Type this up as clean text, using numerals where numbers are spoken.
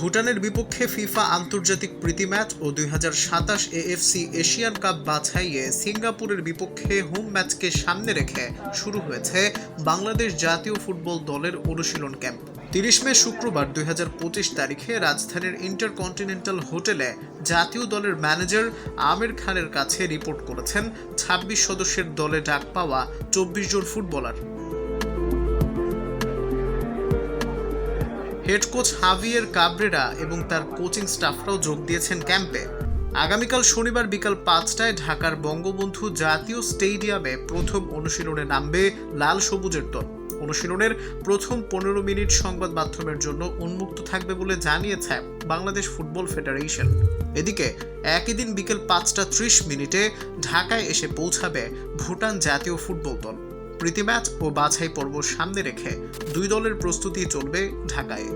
ভুটানের বিপক্ষে ফিফা আন্তর্জাতিক প্রীতি ম্যাচ ও 2027 এএফসি এশিয়ান কাপ বাছাইয়ে সিঙ্গাপুরের বিপক্ষে হোম ম্যাচকে সামনে রেখে শুরু হয়েছে বাংলাদেশ জাতীয় ফুটবল দলের অনুশীলন ক্যাম্প। 30 মে শুক্রবার 2025 তারিখে রাজধানীর ইন্টারকন্টিনেন্টাল হোটেলে জাতীয় দলের ম্যানেজার আমির খানের কাছে রিপোর্ট করেছেন 26 সদস্যের দলে ডাক পাওয়া 24 জন footballer. Head coach Javier Cabrera এবং তার কোচিং স্টাফরাও যোগ দিয়েছেন ক্যাম্পে। আগামীকাল শনিবার বিকাল 5টায় ঢাকার বঙ্গবন্ধু জাতীয় স্টেডিয়ামে প্রথম অনুশীলনে নামবে লাল সবুজের দল। অনুশীলনের প্রথম 15 মিনিট সংবাদ মাধ্যমের জন্য উন্মুক্ত থাকবে বলে জানিয়েছে বাংলাদেশ ফুটবল ফেডারেশন। এদিকে একই দিন বিকেল 5:30 ঢাকায় এসে পৌঁছাবে ভুটান জাতীয় ফুটবল দল। প্রীতি ম্যাচ ও বাছাই পর্ব সামনে রেখে দুই দলের প্রস্তুতি চলবে ঢাকায়।